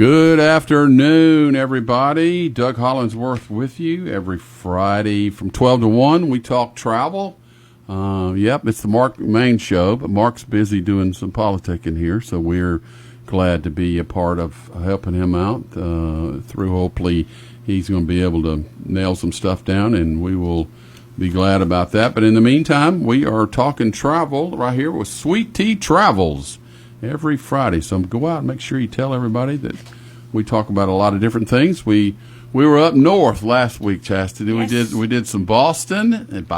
Good afternoon, everybody. Doug Hollingsworth with you every Friday from 12 to 1. We talk travel. It's the Marc McMain show, but Marc's busy doing some politicking here, so we're glad to be a part of helping him out through. Hopefully, he's going to be able to nail some stuff down, and we will be glad about that. But in the meantime, we are talking travel right here with Sweet Tea Travels every Friday. So go out and make sure you tell everybody that we talk about a lot of different things. We were up north last week, Chastity. Yes. We did some Boston. Okay,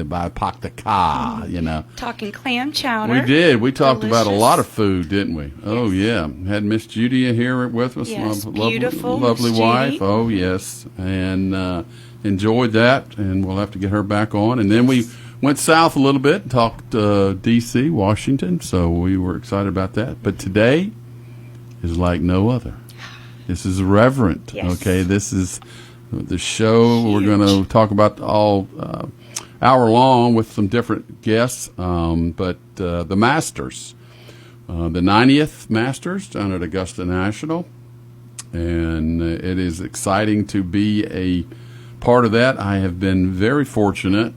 by Poctaca, you know. Talking clam chowder. We did. We talked Delicious. about a lot of food, didn't we? Yes. Oh yeah, had Miss Judy here with us. Yes, my beautiful lovely Miss wife. Judy. Oh yes, and enjoyed that. And we'll have to get her back on. And then we went south a little bit and talked D.C., Washington, so we were excited about that. But today is like no other. This is irreverent, Yes. okay? This is the show. Huge. We're going to talk about all hour long with some different guests, but the Masters, the 90th Masters down at Augusta National, and it is exciting to be a part of that. I have been very fortunate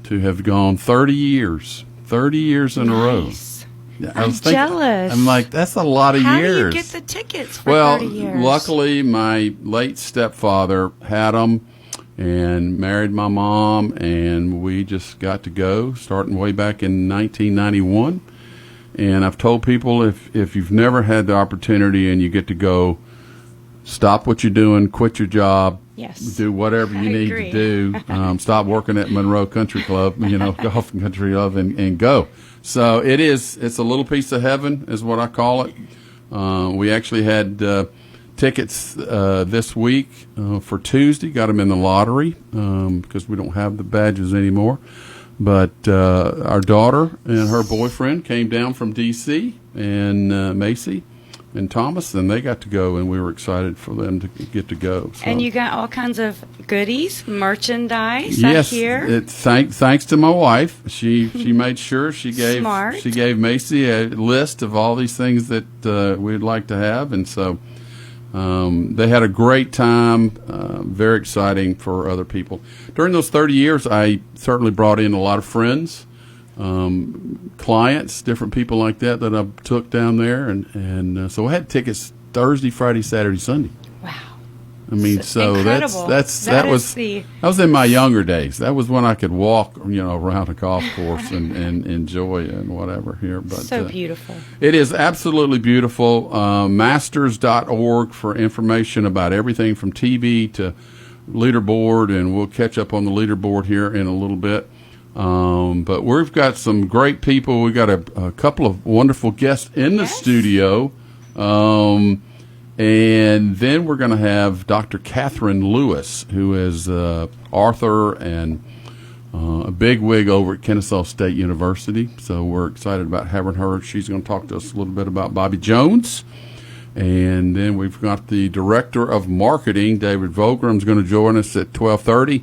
to have gone 30 years in a row. Nice. I was I'm jealous. I'm like, that's a lot of How years. do you get the tickets for Well, 30 years? luckily, my late stepfather had them and married my mom, and we just got to go, starting way back in 1991. And I've told people, if you've never had the opportunity and you get to go, stop what you're doing, quit your job, Yes. do whatever you I need agree. to do. Stop working at Monroe Country Club, Golf and Country Club, and go. So it's a little piece of heaven is what I call it. We actually had tickets this week for Tuesday, got them in the lottery because we don't have the badges anymore. But our daughter and her boyfriend came down from D.C. and Macy and Thomas, and they got to go, and we were excited for them to get to go. So. And you got all kinds of goodies, merchandise Yes, out here. Thanks to my wife. She made sure she Smart. gave Macy a list of all these things that we'd like to have, and so they had a great time. Very exciting for other people. During those 30 years, I certainly brought in a lot of friends. Clients, different people like that I took down there, and so I had tickets Thursday, Friday, Saturday, Sunday. Wow. I mean, so Incredible. that was in my younger days. That was when I could walk, around a golf course and enjoy and whatever here. But so beautiful. it is absolutely beautiful. Masters.org for information about everything from TV to leaderboard, and we'll catch up on the leaderboard here in a little bit. But we've got some great people. We've got a couple of wonderful guests in the studio. And then we're going to have Dr. Catherine Lewis, who is author and a bigwig over at Kennesaw State University. So we're excited about having her. She's going to talk to us a little bit about Bobby Jones. And then we've got the Director of Marketing, David Vogram, is going to join us at 12:30.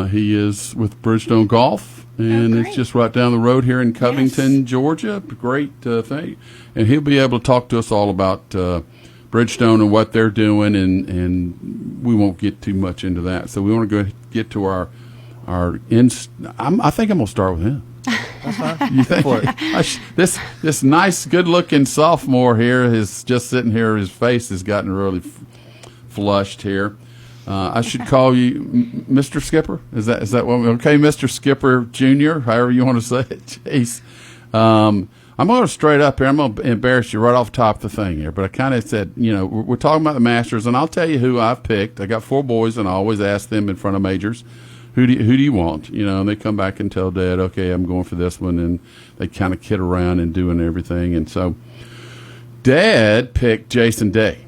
He is with Bridgestone Golf, and it's just right down the road here in Covington, Georgia. Great thing. And he'll be able to talk to us all about Bridgestone and what they're doing, and we won't get too much into that. So we want to get to our I think I'm going to start with him. That's fine. You think? This nice, good-looking sophomore here is just sitting here. His face has gotten really flushed here. I should call you Mr. Skipper. Is that what? Okay, Mr. Skipper Jr., however you want to say it. Jeez. I'm going to straight up here. I'm going to embarrass you right off the top of the thing here. But I kind of said, we're talking about the Masters, and I'll tell you who I've picked. I got 4 boys, and I always ask them in front of majors, who do you want? And they come back and tell Dad, okay, I'm going for this one, and they kind of kid around and doing everything. And so Dad picked Jason Day.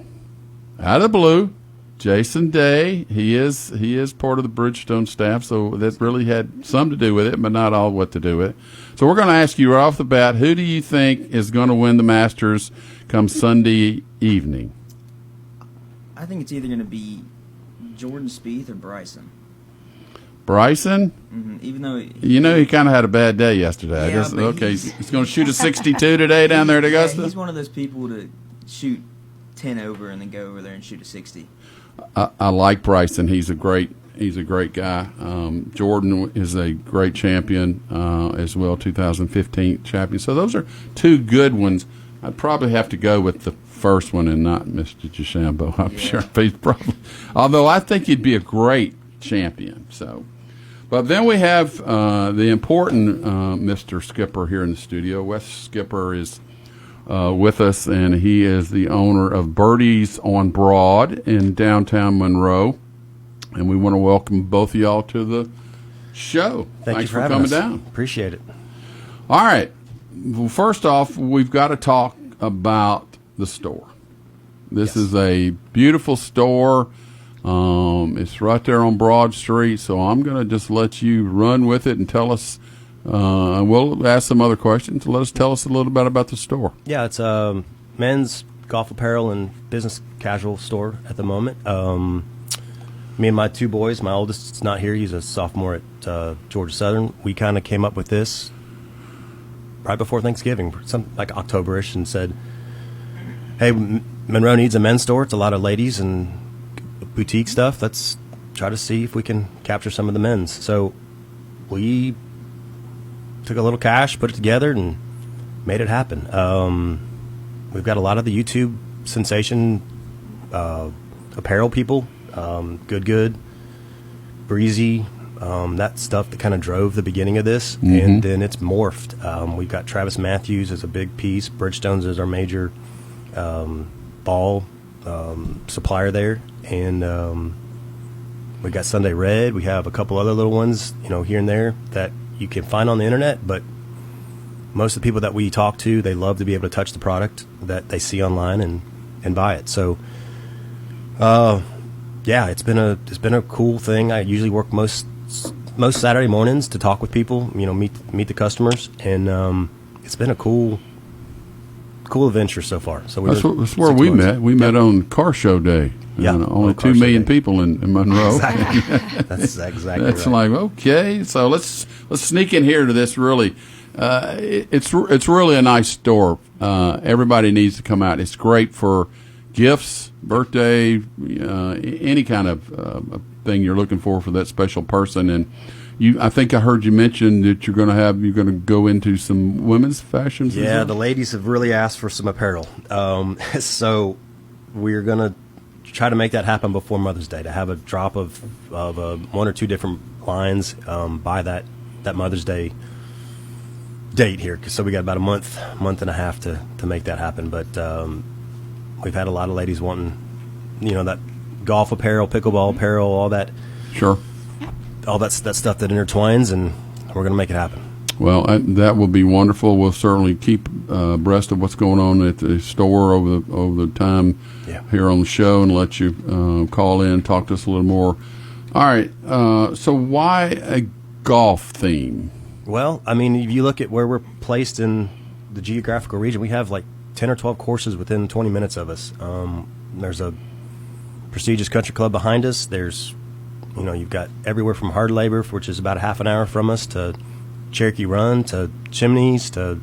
Out of the blue. Jason Day, he is part of the Bridgestone staff, so that really had some to do with it, but not all what to do with it. So we're going to ask you right off the bat, who do you think is going to win the Masters come Sunday evening? I think it's either going to be Jordan Spieth or Bryson. Bryson? Even though he kind of had a bad day yesterday. Yeah, He's going to shoot a 62 today down there at Augusta? Yeah, he's one of those people to shoot 10 over and then go over there and shoot a 60. I like Bryson. He's a great guy. Jordan is a great champion as well, 2015 champion. So those are two good ones. I'd probably have to go with the first one and not Mr. Gishambo. I'm sure he's probably. Although I think he'd be a great champion. So, but then we have the important Mr. Skipper here in the studio. Wes Skipper is with us, and he is the owner of Birdie's on Broad in downtown Monroe. And we want to welcome both of y'all to the show. Thanks for having coming us. down. Appreciate it. All right. Well, first off, we've got to talk about the store. This is a beautiful store. It's right there on Broad Street, so I'm going to just let you run with it and tell us. We'll ask some other questions. Tell us a little bit about the store. Yeah, it's a men's golf apparel and business casual store at the moment. Me and my two boys, my oldest is not here. He's a sophomore at Georgia Southern. We kind of came up with this right before Thanksgiving, like October-ish, and said, hey, Monroe needs a men's store. It's a lot of ladies and boutique stuff. Let's try to see if we can capture some of the men's. So we took a little cash, put it together, and made it happen. We've got a lot of the YouTube sensation apparel people, Good, Breezy, that stuff that kind of drove the beginning of this, and then it's morphed. We've got Travis Matthews as a big piece. Bridgestone's as our major ball supplier there, and we got Sunday Red. We have a couple other little ones, here and there that you can find on the internet, but most of the people that we talk to, they love to be able to touch the product that they see online and buy it. So, yeah, it's been a cool thing. I usually work most Saturday mornings to talk with people, meet the customers, and it's been a cool adventure so far. So that's where we met. We met on Car Show Day. Yeah, only 2 million people in Monroe. Exactly. That's exactly That's right. like, okay. So let's sneak in here to this. Really, it's really a nice store. Everybody needs to come out. It's great for gifts, birthday, any kind of thing you're looking for that special person. And I think I heard you mention that you're going to go into some women's fashions. Yeah, the ladies have really asked for some apparel. So we're going to try to make that happen before Mother's Day, to have a drop of one or two different lines by that Mother's Day date here. So we got about a month and a half to make that happen. But we've had a lot of ladies wanting, that golf apparel, pickleball apparel, all that. Sure. All that stuff that intertwines, and we're going to make it happen. Well, that will be wonderful. We'll certainly keep abreast of what's going on at the store over the time here on the show, and let you call in, talk to us a little more. All right. So why a golf theme? Well, I mean, if you look at where we're placed in the geographical region, we have like 10 or 12 courses within 20 minutes of us. There's a prestigious country club behind us. There's, you've got everywhere from Hard Labor, which is about a half an hour from us, to Cherokee Run, to Chimneys, to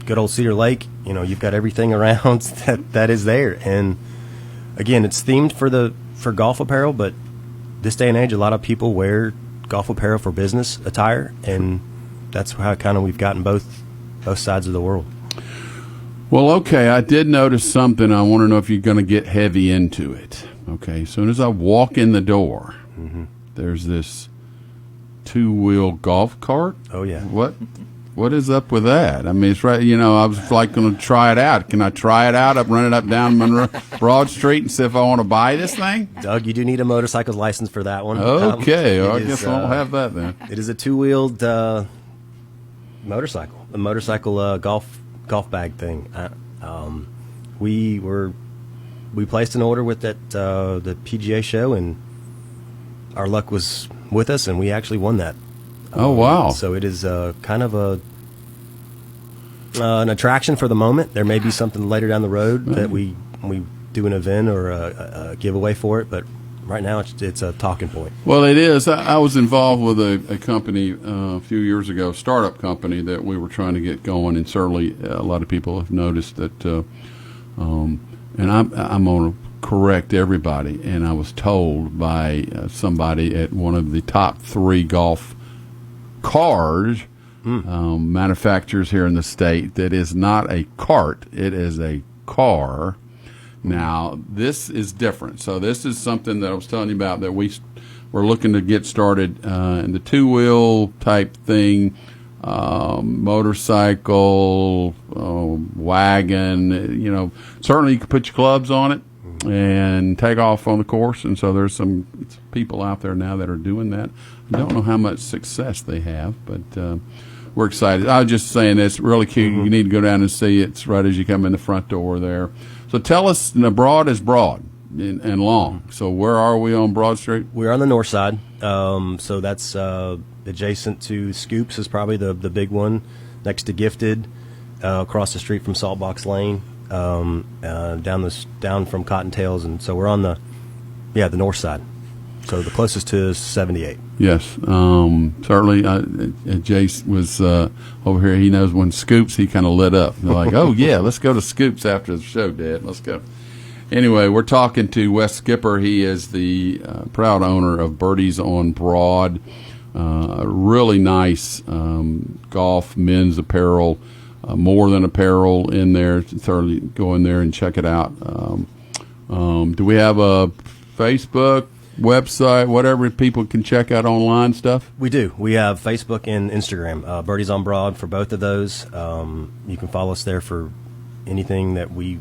good old Cedar Lake. You've got everything around that is there. And again, it's themed for golf apparel, but this day and age, a lot of people wear golf apparel for business attire, and that's how kind of we've gotten both sides of the world. Well, okay, I did notice something. I want to know if you're going to get heavy into it. Okay, as soon as I walk in the door, there's this 2-wheel golf cart. Oh, yeah. What is up with that? I mean, it's right. I was like going to try it out. Can I try it out? Run it up down Monroe Broad Street and see if I want to buy this thing? Doug, you do need a motorcycle's license for that one. Okay, I guess I won't have that then. It is a 2-wheeled motorcycle, a motorcycle golf bag thing. We placed an order with the PGA show, and our luck was with us, and we actually won that. Oh, wow. So it is kind of an attraction for the moment. There may be something later down the road that we do an event or a giveaway for it, but right now it's a talking point. Well, it is. I was involved with a company a few years ago, startup company that we were trying to get going, and certainly a lot of people have noticed that. And I'm going to correct everybody, and I was told by somebody at one of the top 3 golf cars manufacturers here in the state that is not a cart, it is a car. Now, this is different. So this is something that I was telling you about that we're looking to get started in the 2-wheel type thing, motorcycle, wagon. Certainly you can put your clubs on it and take off on the course. And so there's some people out there now that are doing that. I don't know how much success they have, but we're excited. I was just saying it's really cute. You need to go down and see it. It's right as you come in the front door there. So tell us, Broad is broad and long. So where are we on Broad Street? We're on the north side. So that's adjacent to Scoops is probably the big one, next to Gifted, across the street from Saltbox Lane, down from Cottontails, and so we're on the north side. So the closest to is 78. Yes, certainly. Jace was over here. He knows when Scoops, he kind of lit up. They're like, oh, yeah, let's go to Scoops after the show, Dad. Let's go. Anyway, we're talking to Wes Skipper. He is the proud owner of Birdies on Broad. Really nice golf, men's apparel, more than apparel in there. Thoroughly go in there and check it out. Do we have a Facebook website, whatever people can check out online stuff? We do. We have Facebook and Instagram, Birdies on Broad for both of those. You can follow us there for anything that we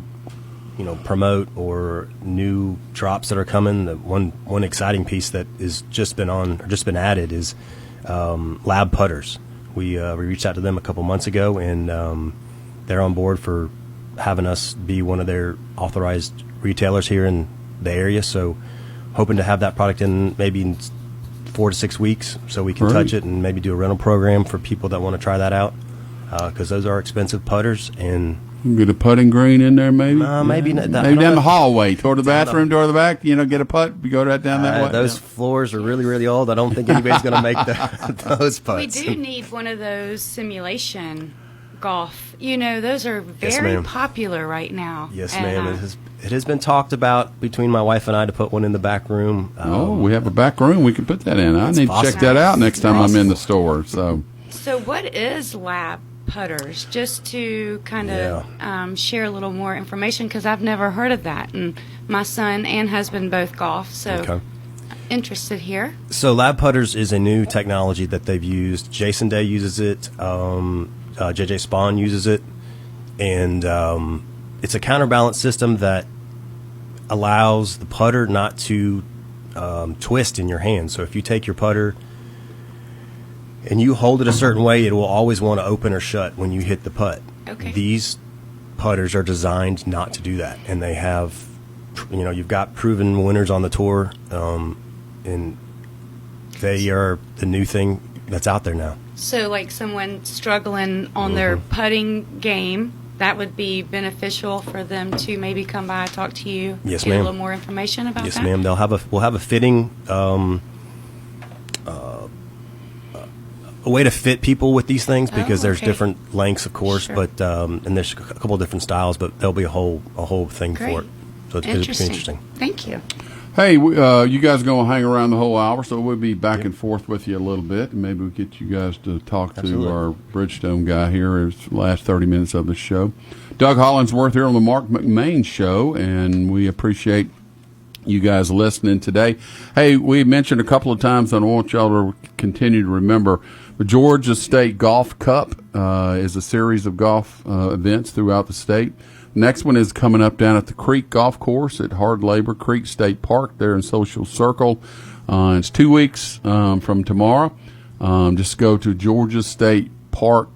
promote or new drops that are coming. The one exciting piece that is just been added is Lab Putters. We reached out to them a couple months ago, and they're on board for having us be one of their authorized retailers here in the area. So hoping to have that product in maybe in 4 to 6 weeks so we can touch it and maybe do a rental program for people that want to try that out, because those are expensive putters. And you can get a putting green in there, maybe? Maybe not. Maybe down the hallway, toward the bathroom, door to the back, get a putt, you go right down that way. Those floors are really, really old. I don't think anybody's going to make those putts. We do need one of those simulation golf. Those are Yes, very ma'am. popular right now. Yes, And, ma'am. It has been talked about between my wife and I to put one in the back room. We have a back room. We can put that in. I need to check that out next time I'm in the store. So what is Lab Putters? Just to kind of share a little more information, because I've never heard of that. And my son and husband both golf, so interested here. So Lab Putters is a new technology that they've used. Jason Day uses it. JJ Spawn uses it. And it's a counterbalance system that allows the putter not to twist in your hand. So if you take your putter and you hold it a certain way, it will always want to open or shut when you hit the putt. Okay. These putters are designed not to do that, and they have, you've got proven winners on the tour, and they are the new thing that's out there now. So like someone struggling on their putting game, that would be beneficial for them to maybe come by, talk to you, Yes, get ma'am. a little more information about Yes, that? ma'am. We'll have a fitting, a way to fit people with these things, because there's okay. different lengths, of course, Sure. but and there's a couple of different styles, but there'll be a whole thing Great. for it. So it's interesting. Thank you. hey, you guys going to hang around the whole hour, so we'll be back and forth with you a little bit, and maybe we'll get you guys to talk Absolutely. to our Bridgestone guy here in the last 30 minutes of the show. Doug Hollingsworth here on the Marc McMain Show, and we appreciate you guys listening today. Hey, we mentioned a couple of times, and I want y'all to continue to remember, the Georgia State Golf Cup is a series of golf events throughout the state. Next one is coming up down at the Creek Golf Course at Hard Labor Creek State Park there in Social Circle. It's 2 weeks from tomorrow. Just go to Georgia State Park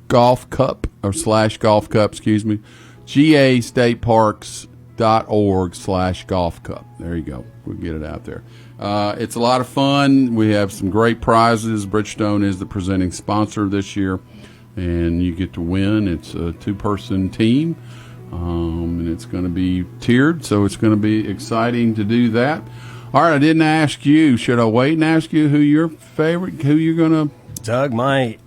Golf Cup or / Golf Cup, gastateparks.org/golf cup. There you go. We'll get it out there. It's a lot of fun. We have some great prizes. Bridgestone is the presenting sponsor this year, and you get to win. It's a 2-person team. And it's going to be tiered, so it's going to be exciting to do that. All right, I didn't ask you. Should I wait and ask you who you're going to? Doug, my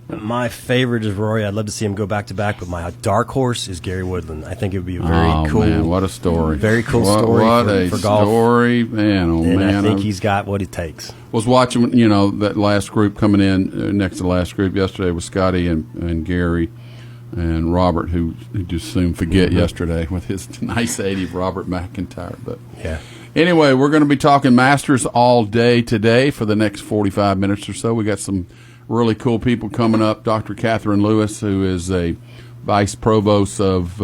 favorite is Rory. I'd love to see him go back-to-back, but my dark horse is Gary Woodland. I think it would be a very cool. Man, what a story. Very cool story for golf. Story, man. Oh, and man. I think he's got what it takes. Was watching, that last group coming in, next to the last group yesterday was Scotty and Gary and Robert, who just soon forget yesterday with his nice 80 of Robert McIntyre. But yeah. Anyway, we're going to be talking Masters all day today for the next 45 minutes or so. We got some really cool people coming up. Dr. Catherine Lewis, who is a vice provost of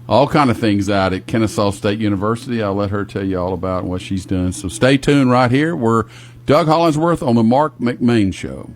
all kind of things out at Kennesaw State University. I'll let her tell you all about what she's doing. So stay tuned right here. We're Doug Hollingsworth on the Marc McMain Show.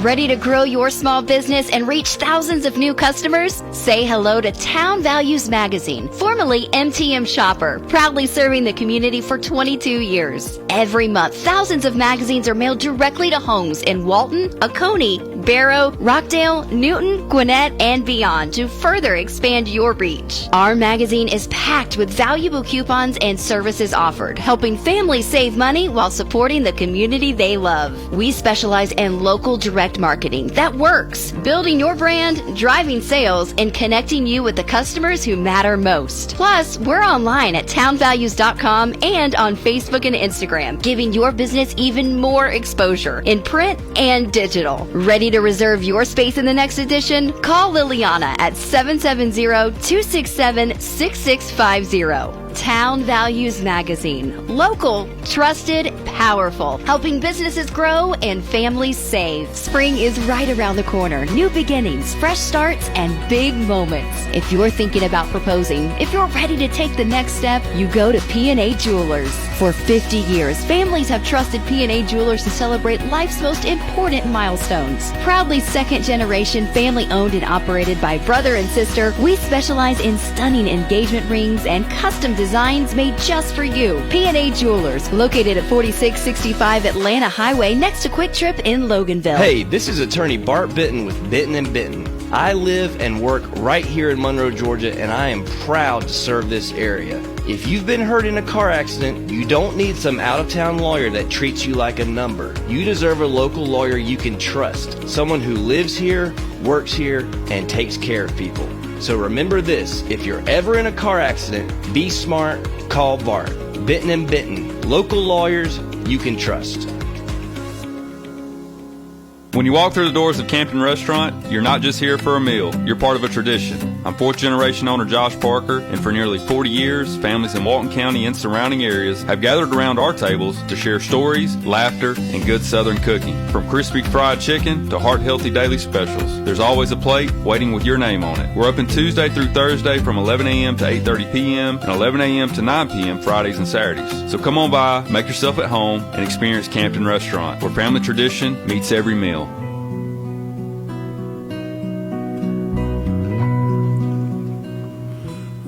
Ready to grow your small business and reach thousands of new customers? Say hello to Town Values Magazine, formerly MTM Shopper, proudly serving the community for 22 years. Every month, thousands of magazines are mailed directly to homes in Walton, Oconee, Barrow, Rockdale, Newton, Gwinnett, and beyond to further expand your reach. Our magazine is packed with valuable coupons and services offered, helping families save money while supporting the community they love. We specialize in local direct marketing that works, building your brand, driving sales, and connecting you with the customers who matter most. Plus, we're online at townvalues.com and on Facebook and Instagram, giving your business even more exposure in print and digital. Ready to reserve your space in the next edition? Call Liliana at 770-267-6650. Town Values Magazine. Local, trusted, powerful. Helping businesses grow and families save. Spring is right around the corner. New beginnings, fresh starts, and big moments. If you're thinking about proposing, if you're ready to take the next step, you go to P&A Jewelers. For 50 years, families have trusted P&A Jewelers to celebrate life's most important milestones. Proudly second generation, family owned and operated by brother and sister, we specialize in stunning engagement rings and custom designs made just for you. P&A Jewelers, located at 4665 Atlanta Highway next to Quick Trip in Loganville. Hey, this is attorney Bart Bitton with Bitton & Bitton. I live and work right here in Monroe, Georgia, and I am proud to serve this area. If you've been hurt in a car accident, you don't need some out-of-town lawyer that treats you like a number. You deserve a local lawyer you can trust, someone who lives here, works here, and takes care of people. So remember this, if you're ever in a car accident, be smart, call Bart. Bitton & Bitton, local lawyers you can trust. When you walk through the doors of Campton Restaurant, you're not just here for a meal, you're part of a tradition. I'm fourth generation owner Josh Parker, and for nearly 40 years, families in Walton County and surrounding areas have gathered around our tables to share stories, laughter, and good Southern cooking. From crispy fried chicken to heart-healthy daily specials, there's always a plate waiting with your name on it. We're open Tuesday through Thursday from 11 a.m. to 8:30 p.m. and 11 a.m. to 9 p.m. Fridays and Saturdays. So come on by, make yourself at home, and experience Campton Restaurant, where family tradition meets every meal.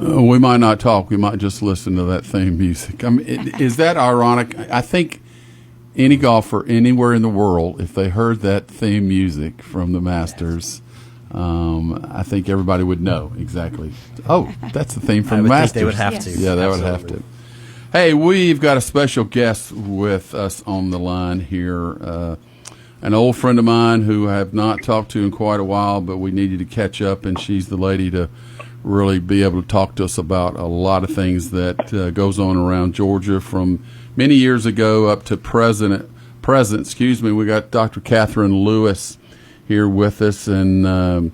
We might not talk. We might just listen to that theme music. I mean, is that ironic? I think any golfer anywhere in the world, if they heard that theme music from the Masters, I think everybody would know exactly. Oh, that's the theme from the Masters. They would have to. Yeah, they would have to. Hey, we've got a special guest with us on the line here. An old friend of mine who I have not talked to in quite a while, but we needed to catch up, and she's the lady to really be able to talk to us about a lot of things that goes on around Georgia from many years ago up to present. We got Dr. Catherine Lewis here with us, and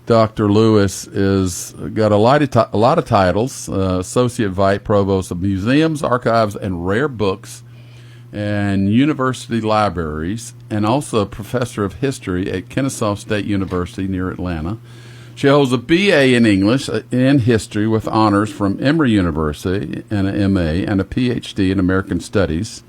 Dr. Lewis is got a lot of titles: Associate Vice Provost of Museums, Archives, and Rare Books, and University Libraries, and also a Professor of History at Kennesaw State University near Atlanta. She holds a BA in English and History with honors from Emory University and an MA and a PhD in American Studies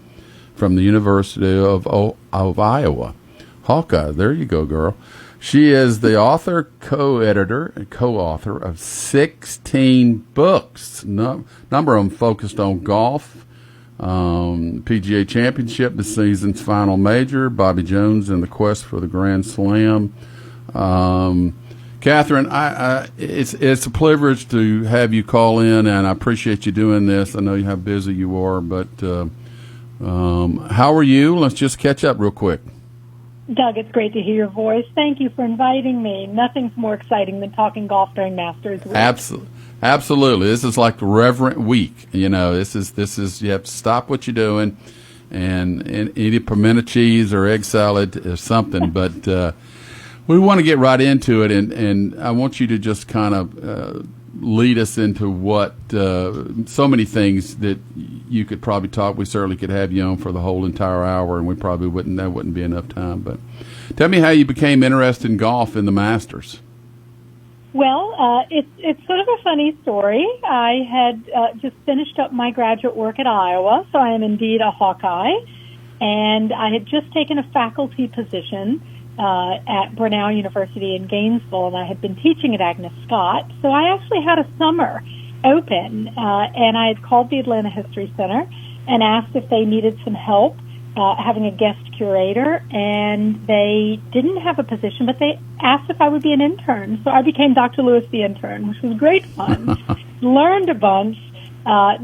from the University of Iowa. Hawkeye, there you go, girl. She is the author, co-editor, and co-author of 16 books. Number of them focused on golf, PGA Championship, the season's final major. Bobby Jones in the quest for the Grand Slam. Catherine, it's a privilege to have you call in, and I appreciate you doing this. I know how busy you are, but how are you? Let's just catch up real quick. Doug, it's great to hear your voice. Thank you for inviting me. Nothing's more exciting than talking golf during Masters Week. Absolutely. This is like the Reverent Week. You know, this is you have to stop what you're doing and eat a pimento cheese or egg salad or something. But we want to get right into it, and I want you to just kind of lead us into what so many things that you could probably talk. We certainly could have you on for the whole entire hour, and we probably wouldn't. That wouldn't be enough time. But tell me how you became interested in golf in the Masters. Well, it's sort of a funny story. I had just finished up my graduate work at Iowa, so I am indeed a Hawkeye, and I had just taken a faculty position at Brenau University in Gainesville, and I had been teaching at Agnes Scott. So I actually had a summer open, and I had called the Atlanta History Center and asked if they needed some help having a guest curator, and they didn't have a position, but they asked if I would be an intern. So I became Dr. Lewis the intern, which was great fun. Learned a bunch,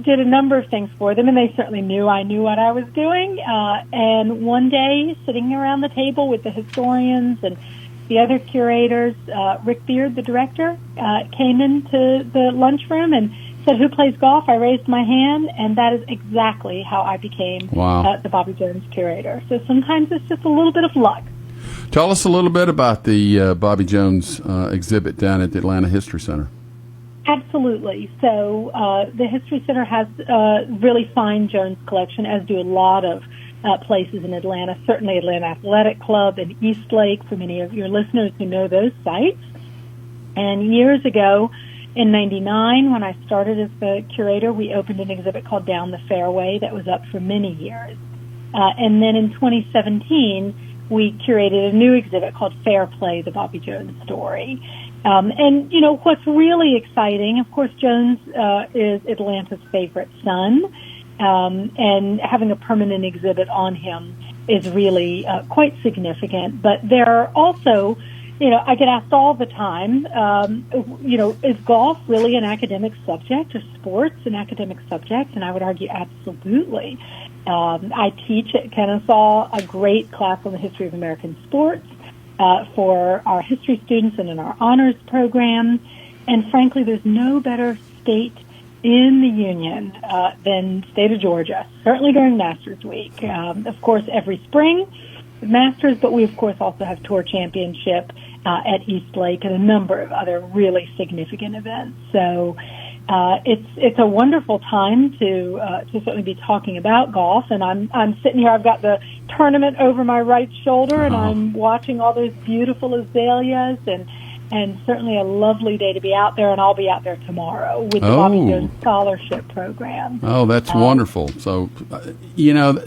did a number of things for them, and they certainly knew I knew what I was doing. And one day, sitting around the table with the historians and the other curators, Rick Beard, the director, came into the lunchroom and said, "Who plays golf?" I raised my hand, and that is exactly how I became the Bobby Jones curator. So sometimes it's just a little bit of luck. Tell us a little bit about the Bobby Jones exhibit down at the Atlanta History Center. Absolutely. So the History Center has a really fine Jones collection, as do a lot of places in Atlanta, certainly Atlanta Athletic Club and Eastlake, for many of your listeners who know those sites. And years ago, in '99, when I started as the curator, we opened an exhibit called Down the Fairway that was up for many years. And then in 2017, we curated a new exhibit called Fair Play, the Bobby Jones Story. And, you know, what's really exciting, of course, Jones is Atlanta's favorite son, and having a permanent exhibit on him is really quite significant. But there are also, you know, I get asked all the time, you know, is golf really an academic subject, or sports an academic subject? And I would argue absolutely. I teach at Kennesaw a great class on the history of American sports for our history students and in our honors program. And frankly, there's no better state in the Union than the state of Georgia, certainly during Masters Week. Of course, every spring, Masters, but we, of course, also have Tour Championship at Eastlake and a number of other really significant events. So it's a wonderful time to certainly be talking about golf. And I'm sitting here. I've got the tournament over my right shoulder, and I'm watching all those beautiful azaleas, and certainly a lovely day to be out there. And I'll be out there tomorrow with the Bobby Jones Scholarship Program. Oh, that's wonderful. So, you know,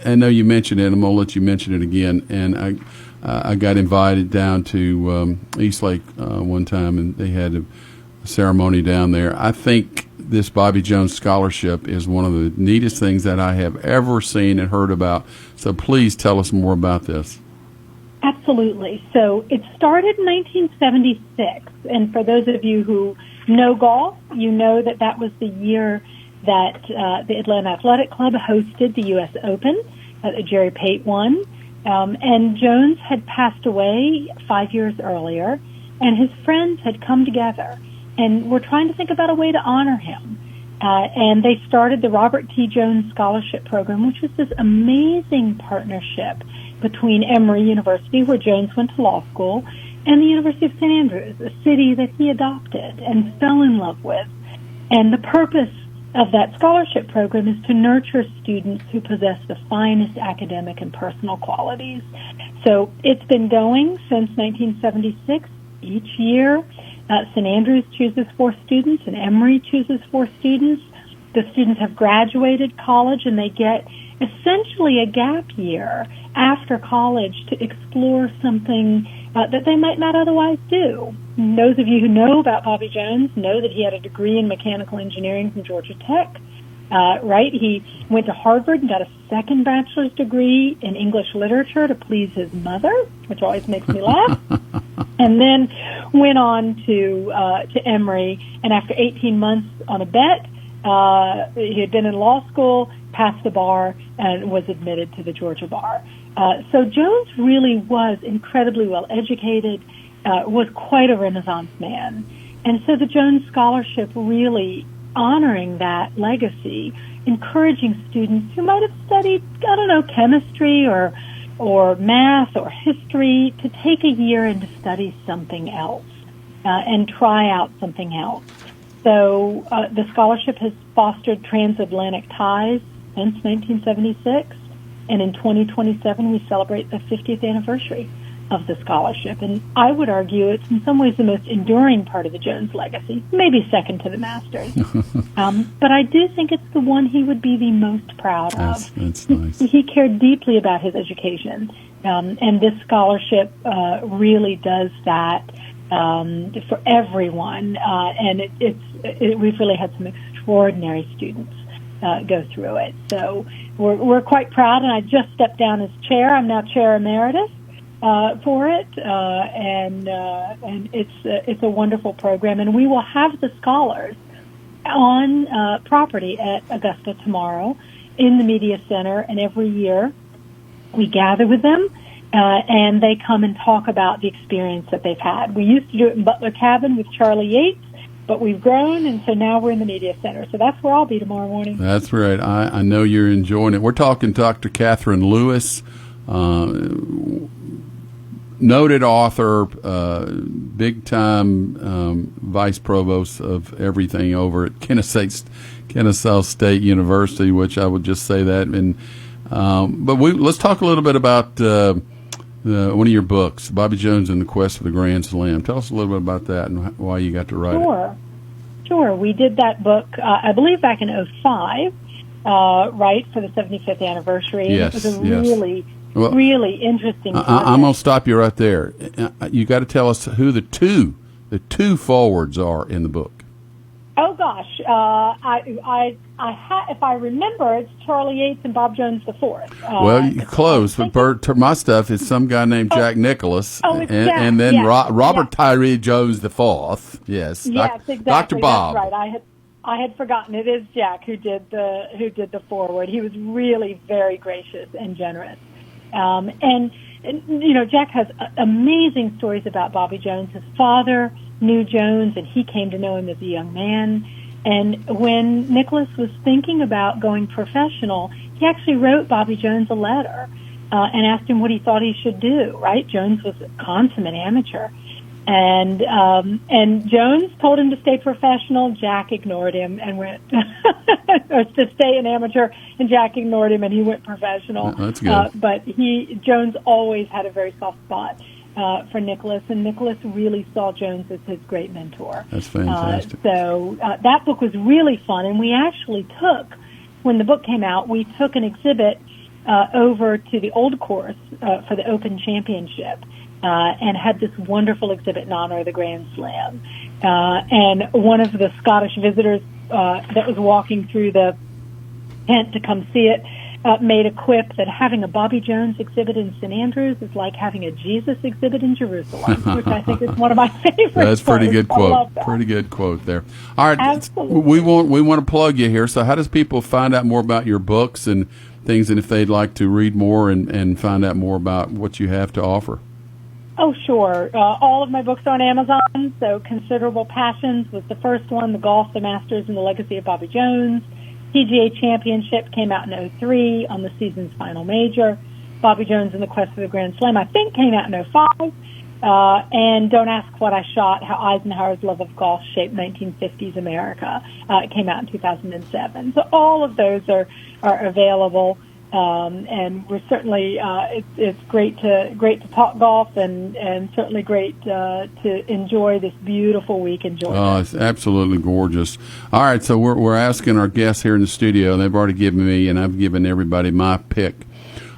I know you mentioned it. I'm going to let you mention it again. And I got invited down to Eastlake one time, and they had a ceremony down there. I think this Bobby Jones Scholarship is one of the neatest things that I have ever seen and heard about. So please tell us more about this. Absolutely. So it started in 1976, and for those of you who know golf, you know that that was the year that the Atlanta Athletic Club hosted the U.S. Open that Jerry Pate won. And Jones had passed away 5 years earlier, and his friends had come together and were trying to think about a way to honor him. And they started the Robert T. Jones Scholarship Program, which was this amazing partnership between Emory University, where Jones went to law school, and the University of St. Andrews, a city that he adopted and fell in love with. And the purpose of that scholarship program is to nurture students who possess the finest academic and personal qualities. So it's been going since 1976. Each year, St. Andrews chooses 4 students, and Emory chooses 4 students. The students have graduated college, and they get essentially a gap year after college to explore something that they might not otherwise do. And those of you who know about Bobby Jones know that he had a degree in mechanical engineering from Georgia Tech. right? He went to Harvard and got a second bachelor's degree in English literature to please his mother, which always makes me laugh. And then went on to Emory, and after 18 months on a bet, he had been in law school, passed the bar, and was admitted to the Georgia bar. So Jones really was incredibly well educated, was quite a Renaissance man. And so the Jones Scholarship really honoring that legacy, encouraging students who might have studied, I don't know, chemistry or math or history to take a year and to study something else and try out something else. So the scholarship has fostered transatlantic ties since 1976, and in 2027 we celebrate the 50th anniversary of the scholarship. And I would argue it's in some ways the most enduring part of the Jones legacy, maybe second to the Masters. But I do think it's the one he would be the most proud of. That's nice. He cared deeply about his education, and this scholarship really does that for everyone. And we've really had some extraordinary students go through it. So we're quite proud, and I just stepped down as chair. I'm now chair emeritus for it, and it's a wonderful program. And we will have the scholars on property at Augusta tomorrow in the Media Center, and every year we gather with them, and they come and talk about the experience that they've had. We used to do it in Butler Cabin with Charlie Yates, but we've grown, and so now we're in the Media Center. So that's where I'll be tomorrow morning. That's right. I know you're enjoying it. We're talking to Dr. Catherine Lewis, noted author, big-time vice provost of everything over at Kennesaw State University, which I would just say that. And but let's talk a little bit about one of your books, Bobby Jones and the Quest for the Grand Slam. Tell us a little bit about that and why you got to write it. Sure. We did that book, I believe, back in 2005, right, for the 75th anniversary. Yes, it was a really interesting project. I'm going to stop you right there. You got to tell us who the two forwards are in the book. Oh gosh, if I remember, it's Charlie Yates and Bob Jones IV. Well, you're close, but my stuff is some guy named Jack Nicholas, and then Robert Tyree Jones IV. Yes, exactly. Dr. Bob. That's right. I had forgotten. It is Jack who did the forward. He was really very gracious and generous. And you know, Jack has amazing stories about Bobby Jones. His father knew Jones, and he came to know him as a young man. And when Nicholas was thinking about going professional, he actually wrote Bobby Jones a letter and asked him what he thought he should do. Right? Jones was a consummate amateur, and Jones told him to stay professional. Jack ignored him and went or to stay an amateur, and Jack ignored him and he went professional. That's good. But Jones always had a very soft spot for Nicholas, and Nicholas really saw Jones as his great mentor. That's fantastic. So that book was really fun, and we actually when the book came out, we took an exhibit over to the Old Course for the Open Championship, and had this wonderful exhibit in honor of the Grand Slam. And one of the Scottish visitors that was walking through the tent to come see it made a quip that having a Bobby Jones exhibit in St. Andrews is like having a Jesus exhibit in Jerusalem, which I think is one of my favorites. That's a pretty good quote. I love that. Pretty good quote there. All right, Absolutely. we want to plug you here. So how does people find out more about your books and things, and if they'd like to read more and find out more about what you have to offer? Oh, sure. All of my books are on Amazon. So Considerable Passions was the first one, The Golf, the Masters, and the Legacy of Bobby Jones. PGA Championship came out in 2003 on the season's final major. Bobby Jones and the Quest for the Grand Slam, I think, came out in 2005. And Don't Ask What I Shot, How Eisenhower's Love of Golf Shaped 1950s America. It came out in 2007. So all of those are available. And we're certainly it's great to talk golf and certainly great to enjoy this beautiful week in Georgia. Oh, it's absolutely gorgeous. All right, so we're asking our guests here in the studio, and they've already given me, and I've given everybody my pick.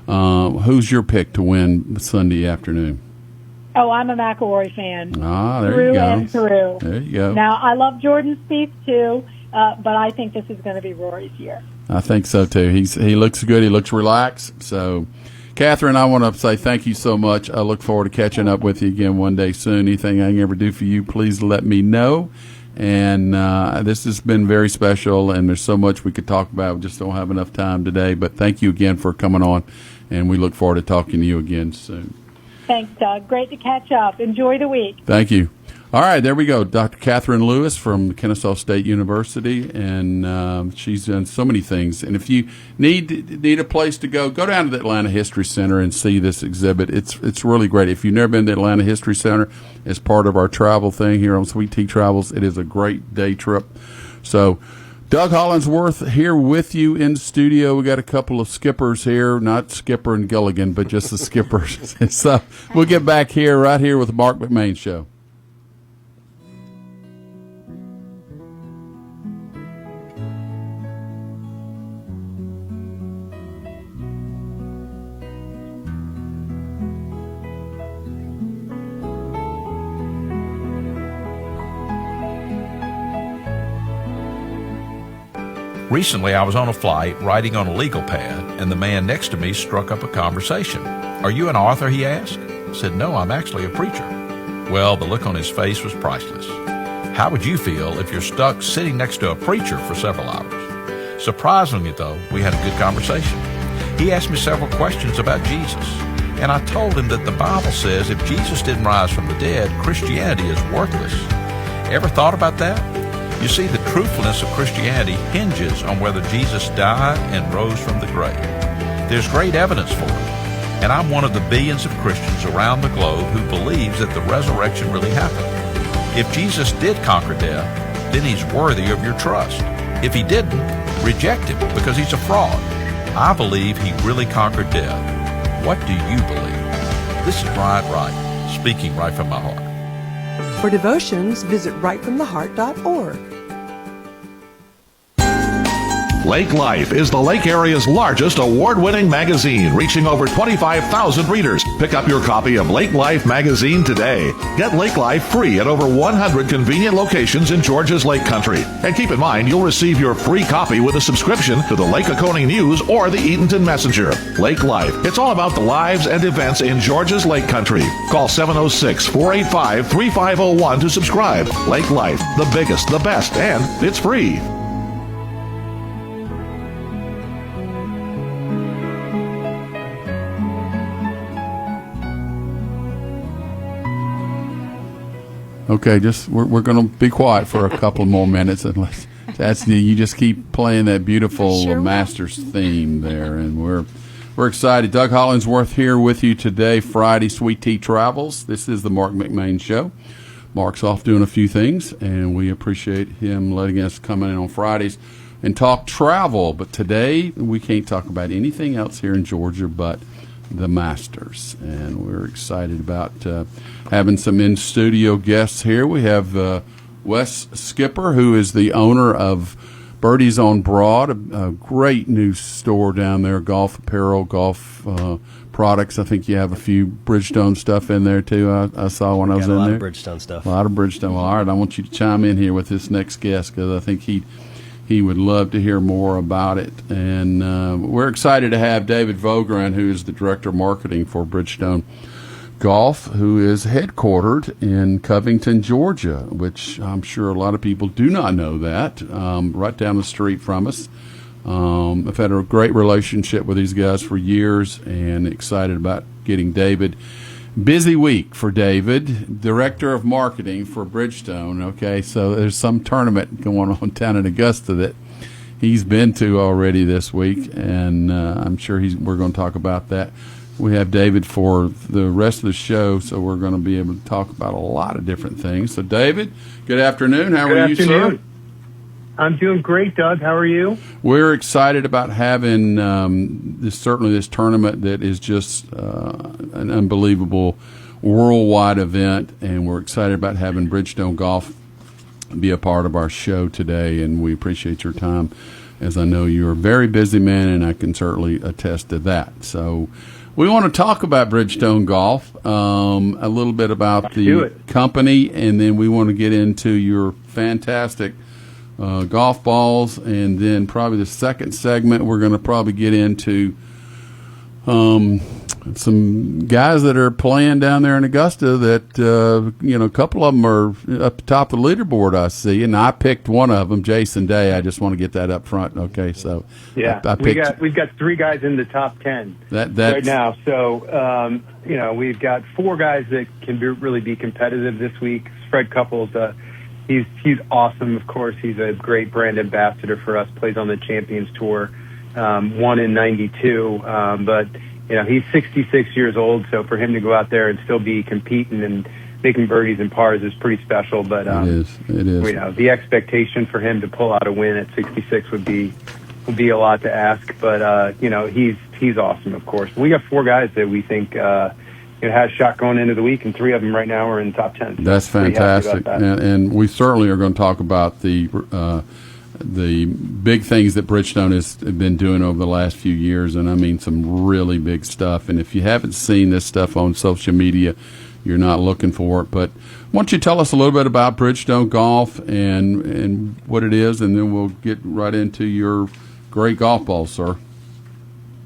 Who's your pick to win Sunday afternoon? Oh, I'm a McElroy fan. Ah, there through you go. And through. There you go. Now I love Jordan Spieth too. but I think this is going to be Rory's year. I think so too. He looks good. He looks relaxed. So, Catherine, I want to say thank you so much. I look forward to catching up with you again one day soon. Anything I can ever do for you, please let me know. And this has been very special, and there's so much we could talk about. We just don't have enough time today. But thank you again for coming on, and we look forward to talking to you again soon. Thanks, Doug. Great to catch up. Enjoy the week. Thank you. All right, there we go. Dr. Catherine Lewis from Kennesaw State University, and she's done so many things. And if you need a place to go down to the Atlanta History Center and see this exhibit. It's really great. If you've never been to the Atlanta History Center, as part of our travel thing here on Sweet Tea Travels, it is a great day trip. So, Doug Hollingsworth here with you in the studio. We got a couple of skippers here, not Skipper and Gilligan, but just the skippers. So we'll get back here, right here with the Marc McMain Show. Recently, I was on a flight writing on a legal pad, and the man next to me struck up a conversation. "Are you an author?" he asked. I said, "No, I'm actually a preacher." Well, the look on his face was priceless. How would you feel if you're stuck sitting next to a preacher for several hours? Surprisingly, though, we had a good conversation. He asked me several questions about Jesus, and I told him that the Bible says if Jesus didn't rise from the dead, Christianity is worthless. Ever thought about that? You see, the truthfulness of Christianity hinges on whether Jesus died and rose from the grave. There's great evidence for it, and I'm one of the billions of Christians around the globe who believes that the resurrection really happened. If Jesus did conquer death, then he's worthy of your trust. If he didn't, reject him because he's a fraud. I believe he really conquered death. What do you believe? This is Brian Wright, speaking right from my heart. For devotions, visit rightfromtheheart.org. Lake Life is the Lake area's largest award-winning magazine, reaching over 25,000 readers. Pick up your copy of Lake Life magazine today. Get Lake Life free at over 100 convenient locations in Georgia's Lake Country. And keep in mind, you'll receive your free copy with a subscription to the Lake Oconee News or the Eatonton Messenger. Lake Life. It's all about the lives and events in Georgia's Lake Country. Call 706-485-3501 to subscribe. Lake Life, the biggest, the best, and it's free. Okay, we're going to be quiet for a couple more minutes, unless you just keep playing that beautiful Masters theme there, and we're excited. Doug Hollingsworth here with you today, Friday Sweet Tea Travels. This is the Marc McMain Show. Marc's off doing a few things, and we appreciate him letting us come in on Fridays and talk travel. But today we can't talk about anything else here in Georgia but the Masters, and we're excited about having some in-studio guests here. We have Wes Skipper, who is the owner of Birdie's on Broad, a great new store down there, golf apparel, golf products. I think you have a few Bridgestone stuff in there, too. I saw when I was in there. A lot of Bridgestone stuff. A lot of Bridgestone. Well, all right, I want you to chime in here with this next guest, because I think he would love to hear more about it. And we're excited to have David Vogran, who is the Director of Marketing for Bridgestone Golf, who is headquartered in Covington, Georgia, which I'm sure a lot of people do not know that, right down the street from us. I've had a great relationship with these guys for years, and excited about getting David. Busy week for David, Director of Marketing for Bridgestone. Okay, so there's some tournament going on down in Augusta that he's been to already this week, and I'm sure we're going to talk about that. We have David for the rest of the show, so we're going to be able to talk about a lot of different things. So, David, good afternoon. How are you, sir? I'm doing great, Doug. How are you? We're excited about having this tournament that is just an unbelievable worldwide event, and we're excited about having Bridgestone Golf be a part of our show today, and we appreciate your time, as I know you're a very busy man, and I can certainly attest to that. So we want to talk about Bridgestone Golf, a little bit about the company, and then we want to get into your fantastic golf balls, and then probably the second segment we're going to probably get into some guys that are playing down there in Augusta that, a couple of them are up the top of the leaderboard, I see, and I picked one of them, Jason Day. I just want to get that up front. Okay, so yeah, we've got 3 guys in the top 10 right now. So, we've got 4 guys that can really be competitive this week. Fred Couples, he's awesome. Of course, he's a great brand ambassador for us, plays on the Champions Tour, won in 92, but he's 66 years old, so for him to go out there and still be competing and making birdies and pars is pretty special. But it is. The expectation for him to pull out a win at 66 would be a lot to ask. But he's awesome. Of course, we got 4 guys that we think has a shot going into the week, and 3 of them right now are in the top 10. So that's fantastic, and we certainly are going to talk about the big things that Bridgestone has been doing over the last few years, and I mean some really big stuff. And if you haven't seen this stuff on social media, you're not looking for it. But why don't you tell us a little bit about Bridgestone Golf and what it is, and then we'll get right into your great golf balls, sir.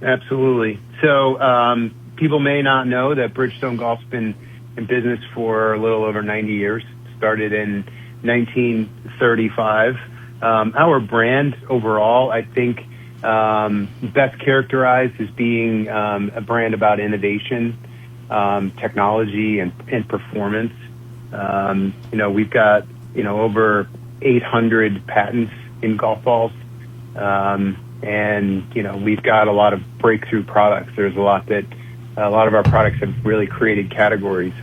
Absolutely. So people may not know that Bridgestone Golf's been in business for a little over 90 years. Started in 1935. Our brand overall, I think, best characterized as being a brand about innovation, technology, and performance. We've got over 800 patents in golf balls, and we've got a lot of breakthrough products. There's a lot of our products have really created categories.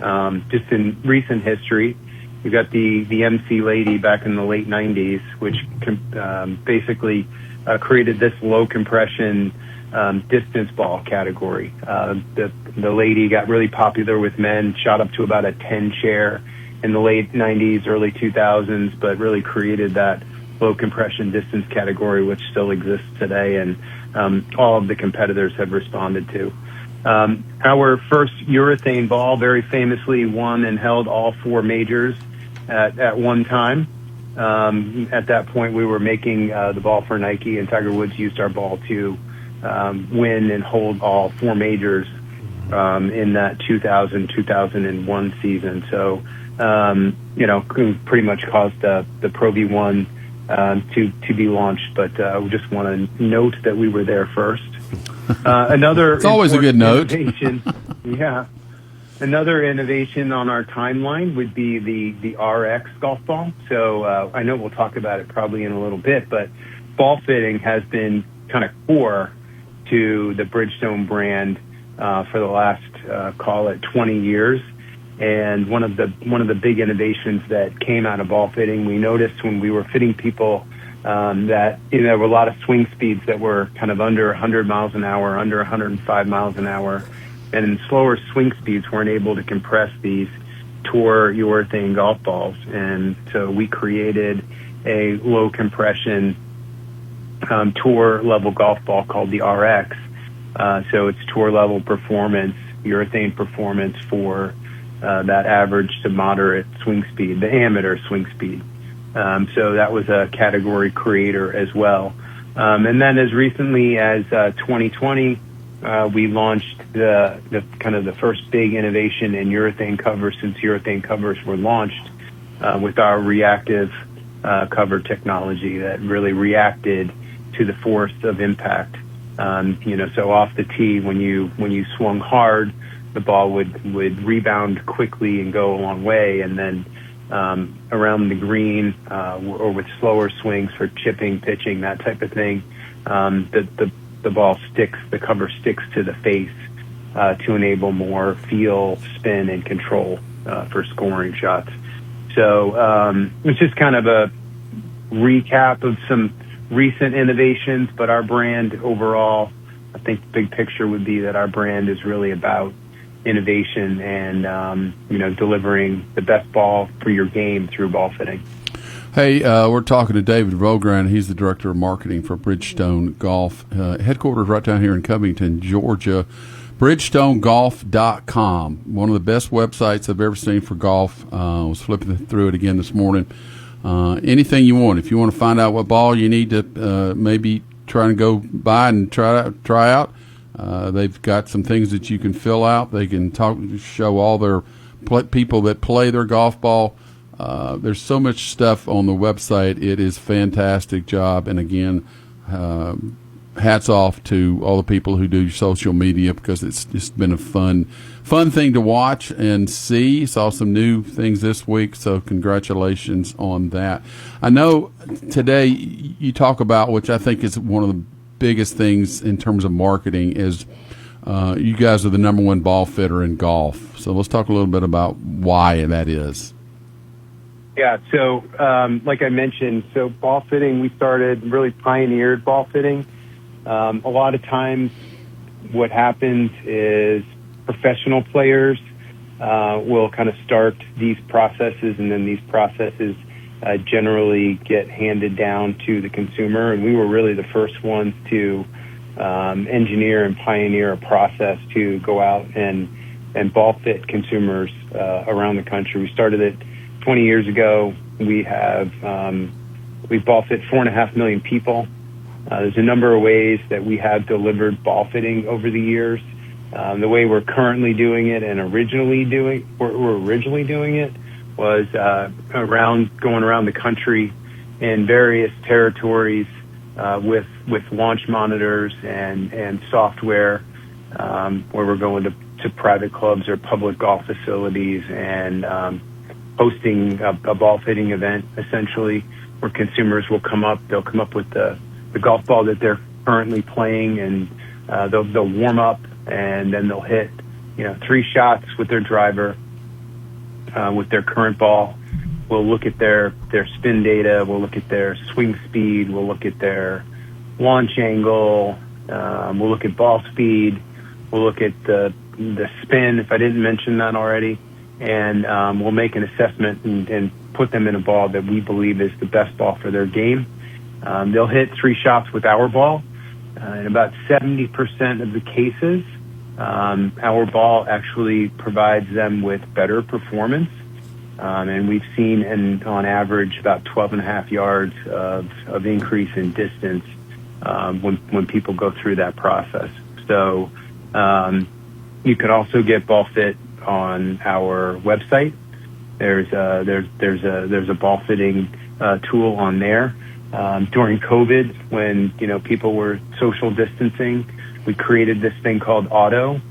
Just in recent history, we got the MC Lady back in the late 90s, which basically created this low compression distance ball category. The Lady got really popular with men, shot up to about a 10 share in the late 90s, early 2000s, but really created that low compression distance category, which still exists today, and all of the competitors have responded to. Our first urethane ball very famously won and held all 4 majors at one time. At that point, we were making the ball for Nike, and Tiger Woods used our ball to win and hold all 4 majors in that 2000-2001 season. So, pretty much caused the Pro V1 to be launched. But we just want to note that we were there first. Another it's always a good note. Yeah. Another innovation on our timeline would be the RX golf ball. So I know we'll talk about it probably in a little bit, but ball fitting has been kind of core to the Bridgestone brand for the last call it 20 years. And one of the big innovations that came out of ball fitting, we noticed when we were fitting people that there were a lot of swing speeds that were kind of under 100 miles an hour, under 105 miles an hour. And in slower swing speeds, weren't able to compress these Tour urethane golf balls. And so we created a low compression Tour level golf ball called the RX. So it's Tour level performance, urethane performance for that average to moderate swing speed, the amateur swing speed. So that was a category creator as well. And then as recently as 2020, we launched the kind of the first big innovation in urethane covers since urethane covers were launched with our reactive cover technology that really reacted to the force of impact. So off the tee, when you swung hard, the ball would rebound quickly and go a long way, and then around the green or with slower swings for chipping, pitching, that type of thing, the ball sticks, the cover sticks to the face to enable more feel, spin, and control for scoring shots. So it's just kind of a recap of some recent innovations, but our brand overall, I think the big picture would be that our brand is really about innovation and delivering the best ball for your game through ball fitting. Hey, we're talking to David Vogran. He's the director of marketing for Bridgestone Golf, headquartered right down here in Covington, Georgia. BridgestoneGolf.com, one of the best websites I've ever seen for golf. I was flipping through it again this morning. anything you want. If you want to find out what ball you need to maybe try and go buy and try out, they've got some things that you can fill out. They can show all their people that play their golf ball. There's so much stuff on the website. It is a fantastic job. And again, hats off to all the people who do social media, because it's just been a fun thing to watch and see. Saw some new things this week, so congratulations on that. I know today you talk about, which I think is one of the biggest things in terms of marketing, is you guys are the number one ball fitter in golf. So let's talk a little bit about why that is. Yeah, so like I mentioned, so ball fitting, we really pioneered ball fitting. A lot of times what happens is professional players will kind of start these processes, and then these processes generally get handed down to the consumer. And we were really the first ones to engineer and pioneer a process to go out and ball fit consumers around the country. We started it 20 years ago. We ball fit 4.5 million people. There's a number of ways that we have delivered ball fitting over the years. The way we're currently doing it and originally doing it was going around the country in various territories with launch monitors and software, where we're going to private clubs or public golf facilities and hosting a ball fitting event, essentially, where consumers will come up. They'll come up with the golf ball that they're currently playing, and they'll warm up, and then they'll hit 3 shots with their driver with their current ball. We'll look at their spin data. We'll look at their swing speed. We'll look at their launch angle. We'll look at ball speed. We'll look at the spin, if I didn't mention that already, and we'll make an assessment and put them in a ball that we believe is the best ball for their game. They'll hit 3 shots with our ball. In about 70% of the cases, our ball actually provides them with better performance. And we've seen, on average, about 12.5 yards of increase in distance when people go through that process. So you can also get ball fit on our website. There's a ball fitting tool on there. During COVID, when people were social distancing, we created this thing called Auto,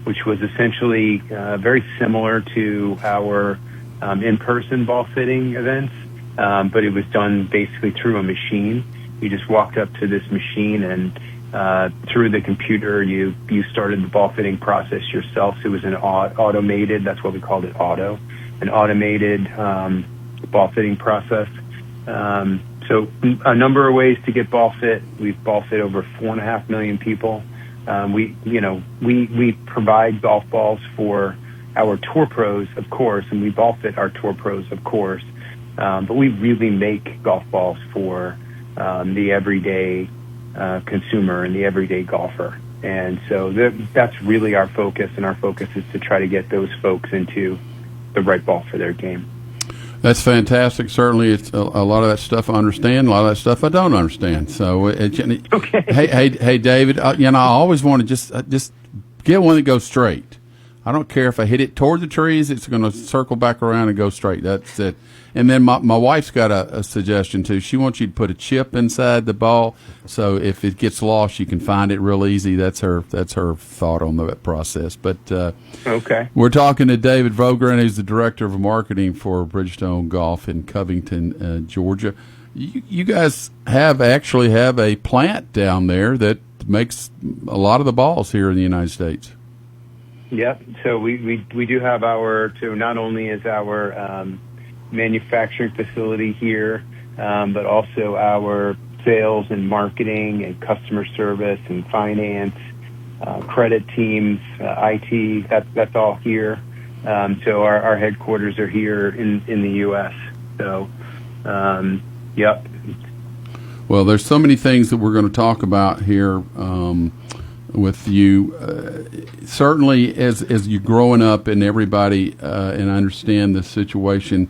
which was essentially very similar to our in-person ball fitting events, but it was done basically through a machine. You just walked up to this machine, and through the computer, you started the ball fitting process yourself. So it was an automated, that's what we called it, Auto, an automated ball fitting process. So a number of ways to get ball fit. We've ball fit over 4.5 million people. We provide golf balls for our tour pros, of course, and we ball fit our tour pros, of course. But we really make golf balls for the everyday consumer and the everyday golfer. And so that's really our focus, and our focus is to try to get those folks into the right ball for their game. That's fantastic. Certainly, it's a lot of that stuff I understand. A lot of that stuff I don't understand. So, okay. Hey, David. I always want to just get one that goes straight. I don't care if I hit it toward the trees; it's going to circle back around and go straight. That's it. And then my wife's got a suggestion too. She wants you to put a chip inside the ball, so if it gets lost, you can find it real easy. That's her thought on the process. But okay, we're talking to David Vogren, who's the director of marketing for Bridgestone Golf in Covington, Georgia. You guys actually have a plant down there that makes a lot of the balls here in the United States. Yep. So we do have not only is our manufacturing facility here, but also our sales and marketing and customer service and finance, credit teams, IT, that's all here. So our headquarters are here in the U.S. So, yep. Well, there's so many things that we're going to talk about here with you. Certainly, as you're growing up and everybody, and I understand the situation,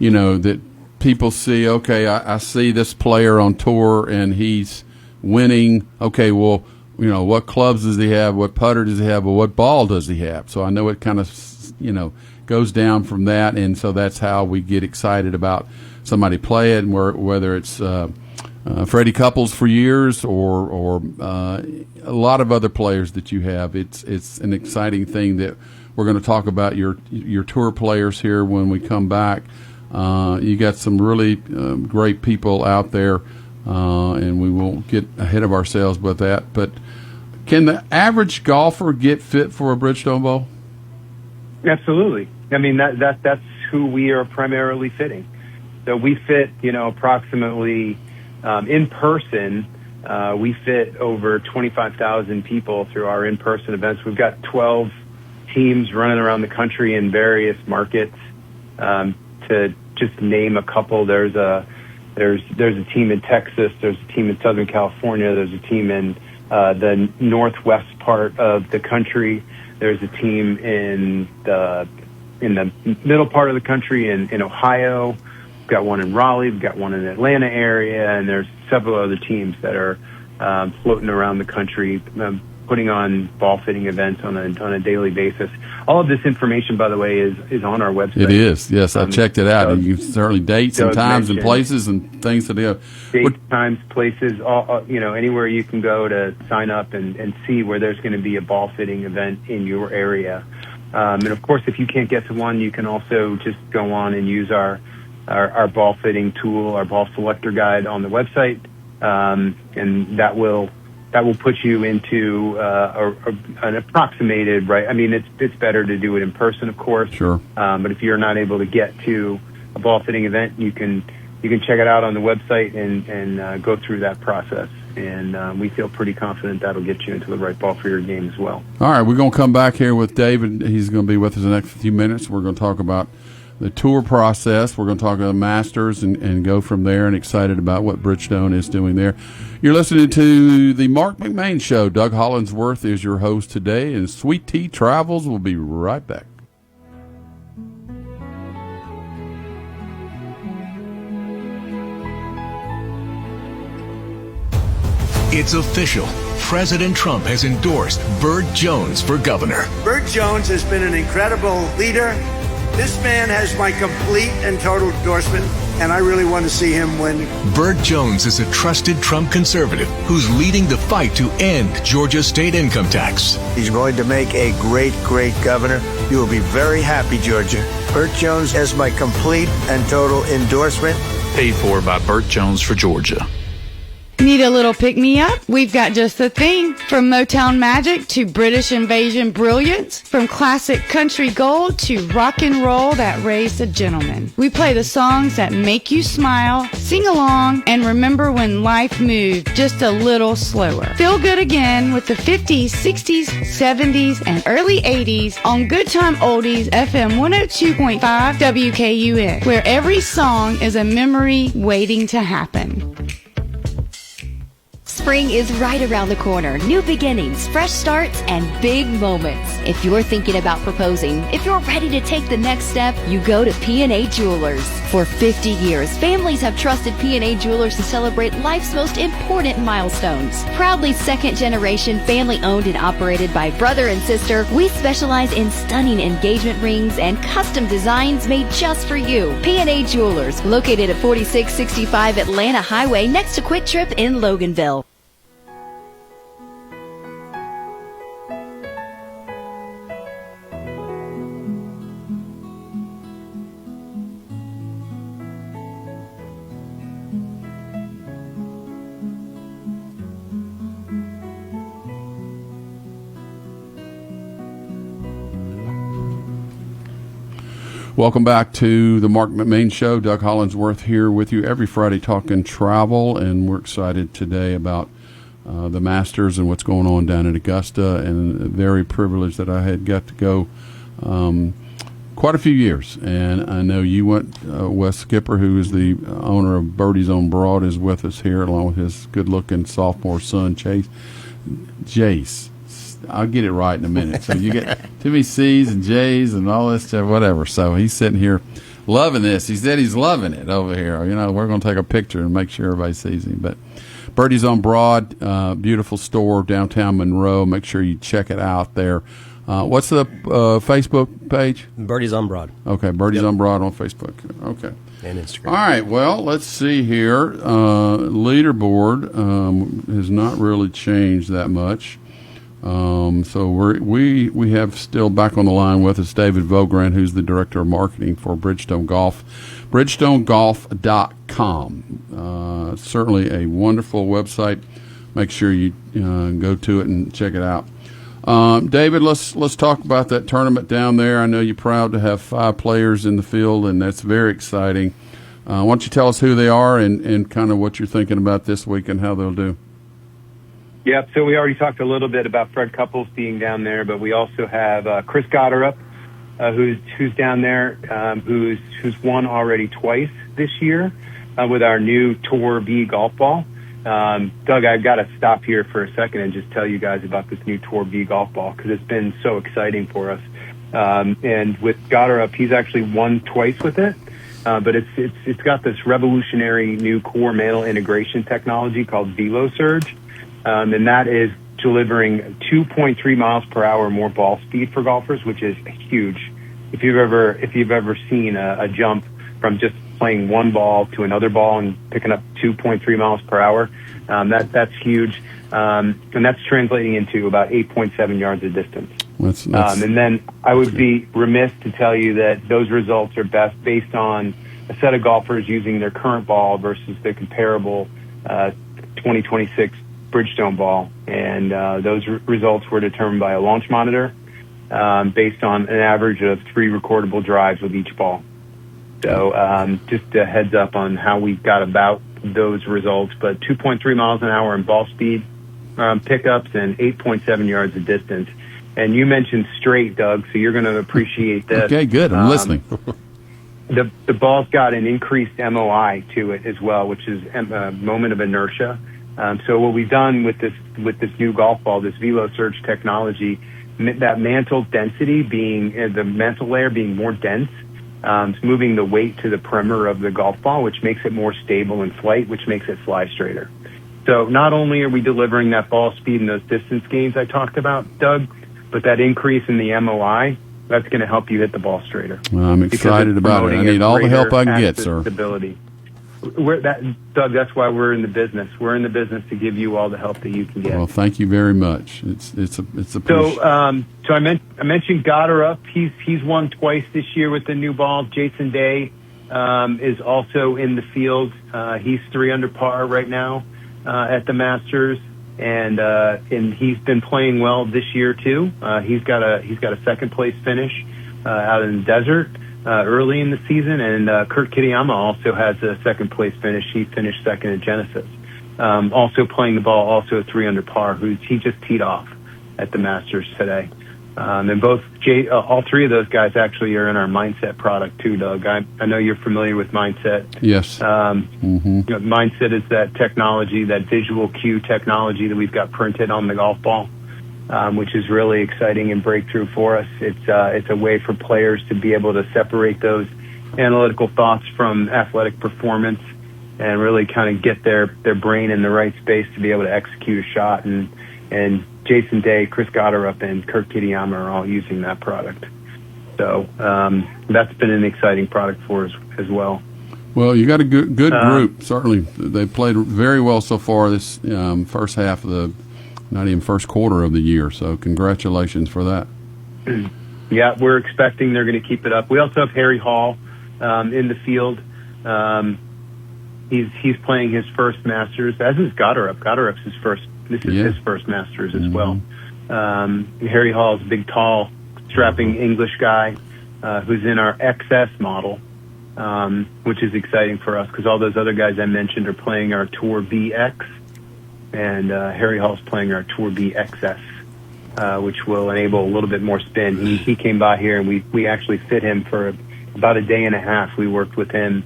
that people see, okay, I see this player on tour and he's winning. Okay, well, what clubs does he have? What putter does he have? Or what ball does he have? So I know it kind of, goes down from that. And so that's how we get excited about somebody playing, whether it's Freddie Couples for years or a lot of other players that you have. It's an exciting thing that we're going to talk about your tour players here when we come back. You got some really great people out there, and we won't get ahead of ourselves with that. But can the average golfer get fit for a Bridgestone Bowl? Absolutely. I mean, that's who we are primarily fitting. So we fit, approximately in person. We fit over 25,000 people through our in-person events. We've got 12 teams running around the country in various markets. To just name a couple, there's a team in Texas, there's a team in Southern California, there's a team in the northwest part of the country, there's a team in the middle part of the country in Ohio. We've got one in Raleigh, we've got one in the Atlanta area, and there's several other teams that are floating around the country, putting on ball fitting events on a daily basis. All of this information, by the way, is on our website. It is, yes. I checked it out. And you can certainly dates and times and places and things to do. Dates, times, places, all, anywhere you can go to sign up and see where there's going to be a ball fitting event in your area. And of course, if you can't get to one, you can also just go on and use our ball fitting tool, our ball selector guide on the website, and that will put you into an approximated, right? I mean, it's better to do it in person, of course. Sure. But if you're not able to get to a ball fitting event, you can check it out on the website and go through that process. And we feel pretty confident that'll get you into the right ball for your game as well. All right, we're going to come back here with David. He's going to be with us in the next few minutes. We're going to talk about the tour process. We're going to talk about the Masters and go from there, and excited about what Bridgestone is doing there. You're listening to the Marc McMain Show. Doug Hollinsworth is your host today, and Sweet Tea Travels will be right back. It's official. President Trump has endorsed Burt Jones for governor. Burt Jones has been an incredible leader. This man has my complete and total endorsement, and I really want to see him win. Burt Jones is a trusted Trump conservative who's leading the fight to end Georgia's state income tax. He's going to make a great, great governor. You will be very happy, Georgia. Burt Jones has my complete and total endorsement. Paid for by Burt Jones for Georgia. Need a little pick-me-up? We've got just the thing. From Motown magic to British invasion brilliance, from classic country gold to rock and roll that raised a gentleman. We play the songs that make you smile, sing along, and remember when life moved just a little slower. Feel good again with the 50s, 60s, 70s, and early 80s on Good Time Oldies FM 102.5 WKUN, where every song is a memory waiting to happen. Spring is right around the corner. New beginnings, fresh starts, and big moments. If you're thinking about proposing, if you're ready to take the next step, you go to P&A Jewelers. For 50 years, families have trusted P&A Jewelers to celebrate life's most important milestones. Proudly second-generation, family-owned and operated by brother and sister, we specialize in stunning engagement rings and custom designs made just for you. P&A Jewelers, located at 4665 Atlanta Highway next to Quick Trip in Loganville. Welcome back to the Marc McMain Show. Doug Hollinsworth here with you every Friday talking travel, and we're excited today about the Masters and what's going on down in Augusta, and very privileged that I had got to go quite a few years. And I know you went, Wes Skipper, who is the owner of Birdie's on Broad, is with us here along with his good-looking sophomore son, Jace. I'll get it right in a minute. So you get too many C's and J's and all this stuff, whatever. So he's sitting here loving this. He said he's loving it over here. You know, we're going to take a picture and make sure everybody sees him. But Birdie's on Broad, beautiful store downtown Monroe. Make sure you check it out there. What's the Facebook page? Birdie's on Broad. Okay, Birdie's on Broad on Facebook. Okay. And Instagram. All right, well, let's see here. Leaderboard has not really changed that much. So we have still back on the line with us David Vogran, who's the Director of Marketing for Bridgestone Golf. BridgestoneGolf.com. Certainly a wonderful website. Make sure you go to it and check it out. David, let's talk about that tournament down there. I know you're proud to have 5 players in the field, and that's very exciting. Why don't you tell us who they are and kind of what you're thinking about this week and how they'll do? Yep. So we already talked a little bit about Fred Couples being down there, but we also have Chris Gotterup, who's down there, who's won already twice this year with our new Tour B golf ball. Doug, I've got to stop here for a second and just tell you guys about this new Tour B golf ball because it's been so exciting for us. And with Gotterup, he's actually won twice with it, but it's got this revolutionary new core mantle integration technology called VeloSurge, and that is delivering 2.3 miles per hour more ball speed for golfers, which is huge. If you've ever seen a jump from just playing one ball to another ball and picking up 2.3 miles per hour, that's huge, and that's translating into about 8.7 yards of distance. And then I would be remiss to tell you that those results are best based on a set of golfers using their current ball versus the comparable 2026 Bridgestone ball, and those results were determined by a launch monitor based on an average of 3 recordable drives with each ball. So just a heads up on how we got about those results, but 2.3 miles an hour in ball speed pickups and 8.7 yards of distance. And you mentioned straight, Doug, so you're going to appreciate this. Okay, good. I'm listening. The ball's got an increased MOI to it as well, which is a moment of inertia. So what we've done with this new golf ball, this VeloSurge technology, that mantle density being the mantle layer being more dense, it's moving the weight to the perimeter of the golf ball, which makes it more stable in flight, which makes it fly straighter. So not only are we delivering that ball speed and those distance gains I talked about, Doug, but that increase in the MOI, that's going to help you hit the ball straighter. Well, I'm excited about it. I need all the help I can get, sir. Stability. Doug, that's why we're in the business. We're in the business to give you all the help that you can get. Well, thank you very much. It's a so I mentioned Gotterup. He's won twice this year with the new ball. Jason Day is also in the field. He's 3 under par right now at the Masters, and he's been playing well this year too. He's got a second place finish out in the desert early in the season, and Kurt Kitayama also has a second place finish. He finished second at Genesis. Also playing the ball, also a 3 under par. He just teed off at the Masters today. And all 3 of those guys actually are in our Mindset product too, Doug. I know you're familiar with Mindset. Yes. Mindset is that technology, that visual cue technology that we've got printed on the golf ball, which is really exciting and breakthrough for us. It's a way for players to be able to separate those analytical thoughts from athletic performance and really kind of get their brain in the right space to be able to execute a shot. And Jason Day, Chris Gotterup, and Kurt Kitayama are all using that product. So that's been an exciting product for us as well. Well, you got a good group. Certainly, they played very well so far this first half of the, not even first quarter of the year. So congratulations for that. Yeah, we're expecting they're going to keep it up. We also have Harry Hall in the field. He's playing his first Masters, as is Gotterup. Gotterup's his first. This is his first Masters as well. Harry Hall is a big, tall, strapping English guy who's in our XS model, which is exciting for us because all those other guys I mentioned are playing our Tour BX, and Harry Hall's playing our Tour B XS, which will enable a little bit more spin. He came by here, and we actually fit him for about a day and a half. We worked with him,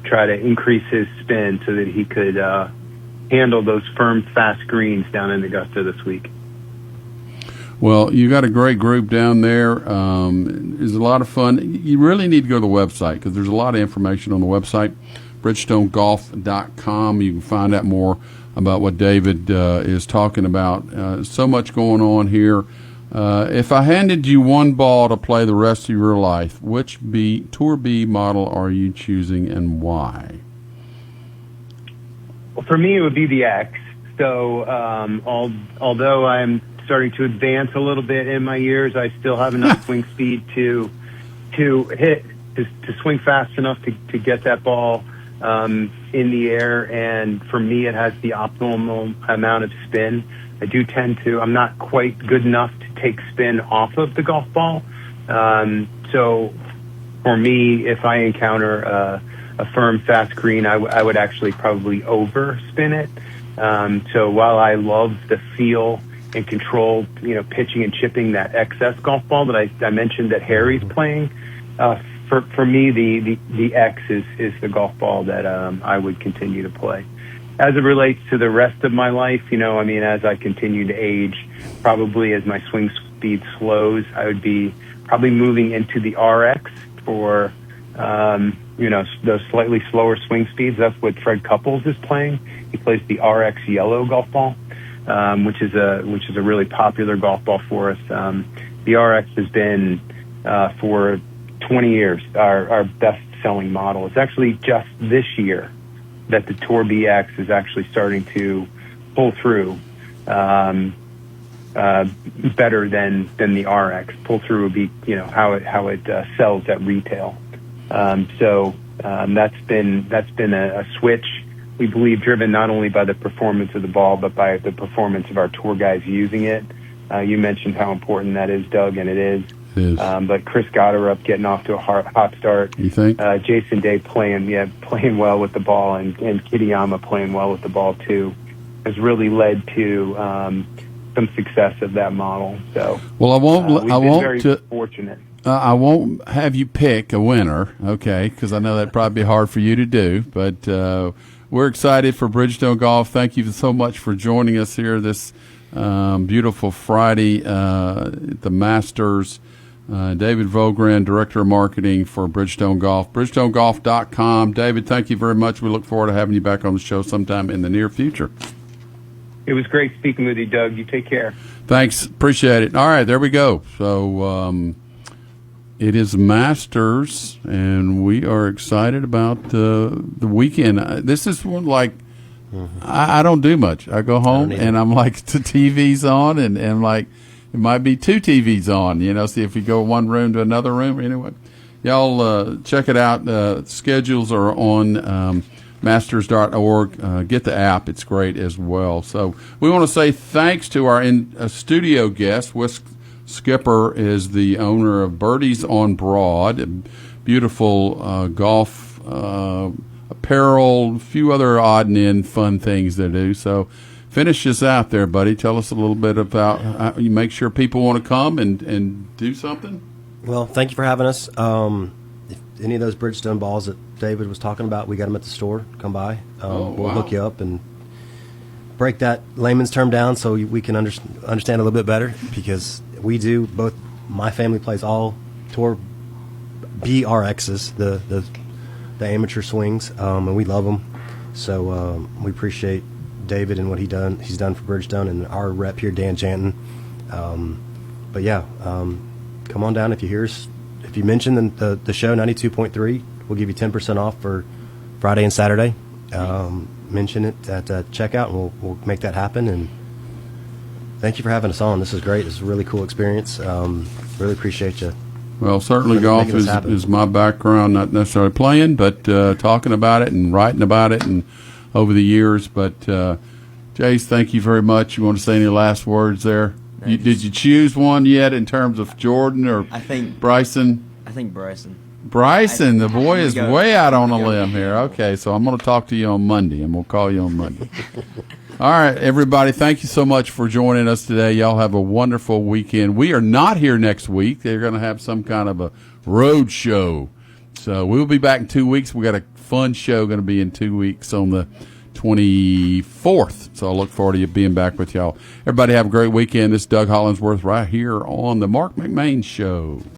try to increase his spin so that he could handle those firm, fast greens down in Augusta this week. Well, you got a great group down there. It's a lot of fun. You really need to go to the website because there's a lot of information on the website, bridgestonegolf.com. You can find out more about what David is talking about. So much going on here. If I handed you one ball to play the rest of your life, which Tour B model are you choosing and why? Well, for me, it would be the X. So although I'm starting to advance a little bit in my years, I still have enough swing speed to swing fast enough to get that ball in the air. And for me, it has the optimal amount of spin. I'm not quite good enough to take spin off of the golf ball. So for me, if I encounter a firm, fast green, I would actually probably overspin it. So while I love the feel and control, pitching and chipping that XS golf ball that I mentioned that Harry's playing, for me, the X is the golf ball that I would continue to play. As it relates to the rest of my life, as I continue to age, probably as my swing speed slows, I would be probably moving into the RX for, those slightly slower swing speeds. That's what Fred Couples is playing. He plays the RX yellow golf ball, which is a really popular golf ball for us. The RX has been, for 20 years, our best-selling model. It's actually just this year that the Tour BX is actually starting to pull through better than the RX. Pull through would be how it sells at retail. So that's been a switch, we believe, driven not only by the performance of the ball but by the performance of our tour guys using it. You mentioned how important that is, Doug, and it is. But Chris Gotterup getting off to a hot start. You think? Jason Day playing well with the ball, and Kitayama playing well with the ball too, has really led to some success of that model. So, well, we've been fortunate. I won't have you pick a winner, okay? Because I know that'd probably be hard for you to do. But we're excited for Bridgestone Golf. Thank you so much for joining us here this beautiful Friday at the Masters. David Vogran, Director of Marketing for Bridgestone Golf, bridgestonegolf.com. David, thank you very much. We look forward to having you back on the show sometime in the near future. It was great speaking with you, Doug. You take care. Thanks. Appreciate it. All right, there we go. So it is Masters, and we are excited about the weekend. This is one like I don't do much. I go home, and I'm like, the TV's on, and like, it might be two TVs on, see if we go one room to another room. Anyway, y'all check it out. Schedules are on masters.org. Get the app. It's great as well. So we want to say thanks to our studio guest. Wes Skipper is the owner of Birdies on Broad, a beautiful golf apparel, a few other odd and end fun things they do. So finish this out there, buddy. Tell us a little bit about how you make sure people want to come and do something. Well, thank you for having us. If any of those Bridgestone balls that David was talking about, we got them at the store. Come by. We'll hook you up and break that layman's term down so we can understand a little bit better, because we do both. My family plays all Tour BRXs, the amateur swings, and we love them. So we appreciate David and what he's done for Bridgestone, and our rep here, Dan Janton. But yeah, come on down if you hear us. If you mention the show 92.3, we'll give you 10% off for Friday and Saturday. Mention it at checkout, and we'll make that happen. And thank you for having us on. This is great. This is a really cool experience. Really appreciate you. Well, certainly golf is my background, not necessarily playing, but talking about it and writing about it and over the years. But Jace, thank you very much. You want to say any last words there? Did you choose one yet in terms of Jordan or Bryson? I think Bryson. Bryson, the boy is way out on a limb here. Okay, so I'm going to talk to you on Monday, and we'll call you on Monday. All right, everybody, thank you so much for joining us today. Y'all have a wonderful weekend. We are not here next week. They're going to have some kind of a road show. So we'll be back in 2 weeks. We got a fun show going to be in 2 weeks on the 24th. So I look forward to you being back with y'all. Everybody have a great weekend. This is Doug Hollingsworth right here on the Marc McMain Show.